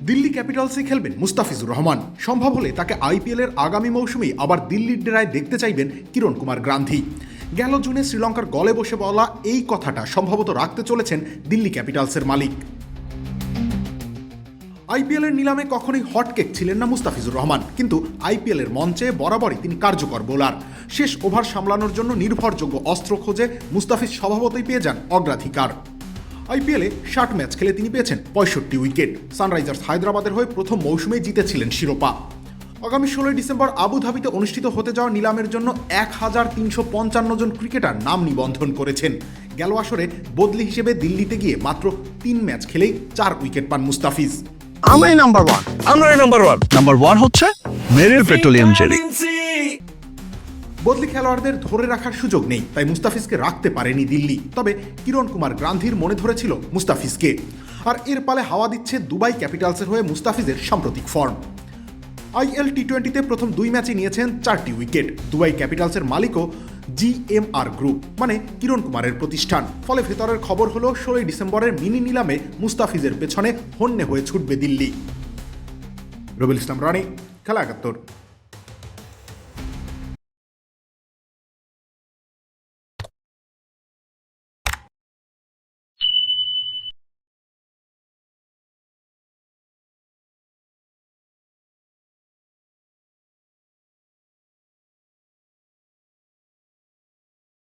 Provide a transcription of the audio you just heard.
দিল্লি ক্যাপিটালসে খেলবেন মুস্তাফিজুর রহমান। সম্ভব হলে তাকে আইপিএলের আগামী মৌসুমেই আবার দিল্লির ডেরায় দেখতে চাইবেন কিরণ কুমার গ্রান্থি। গেল জুনে শ্রীলঙ্কার গলে বসে বলা এই কথাটা সম্ভবত রাখতে চলেছেন দিল্লি ক্যাপিটালসের মালিক। আইপিএলের নিলামে কখনোই হটকেক ছিলেন না মুস্তাফিজুর রহমান, কিন্তু আইপিএলের মঞ্চে বরাবরই তিনি কার্যকর বোলার। শেষ ওভার সামলানোর জন্য নির্ভরযোগ্য অস্ত্র খোঁজে মুস্তাফিজ স্বভাবতই পেয়ে যান অগ্রাধিকার। আইপিএলে 60 ম্যাচ খেলে তিনি পেয়েছেন 65 উইকেট। সানরাইজার্স হায়দ্রাবাদের হয়ে প্রথম মৌসুমেই জিতেছিলেন শিরোপা। আগামী 16 ডিসেম্বর আবুধাবিতে অনুষ্ঠিত হতে যাওয়া নিলামের জন্য 1355 জন ক্রিকেটার নাম নিবন্ধন করেছেন। গেল আসরে বদলি হিসেবে দিল্লিতে গিয়ে মাত্র 3 ম্যাচ খেলেই 4 উইকেট পান মুস্তাফিজ। আমরাই নাম্বার ওয়ান। নাম্বার ওয়ান হচ্ছে মেরিল পেট্রোলিয়াম জেলি। বদলি খেলোয়াড়দের ধরে রাখার সুযোগ নেই, তাই মুস্তাফিজকে রাখতে পারেনি দিল্লি। তবে কিরণ কুমার গ্রান্থির মনে ধরেছিল মুস্তাফিজকে, আর এর পালে হাওয়া দিচ্ছে দুবাই ক্যাপিটালসের হয়ে মুস্তাফিজের সাম্প্রতিক ফর্ম। আইএল টি20তে প্রথম 2 ম্যাচে নিয়েছেন 4টি উইকেট। দুবাই ক্যাপিটালসের মালিকও জিএমআর গ্রুপ, মানে কিরণ কুমারের প্রতিষ্ঠান। ফলে ভেতরের খবর হলো 16 ডিসেম্বরের মিনি নিলামে মুস্তাফিজের পেছনে হন্যে হয়ে ছুটবে দিল্লি। রবিউল ইসলাম রানী, খেলা 71।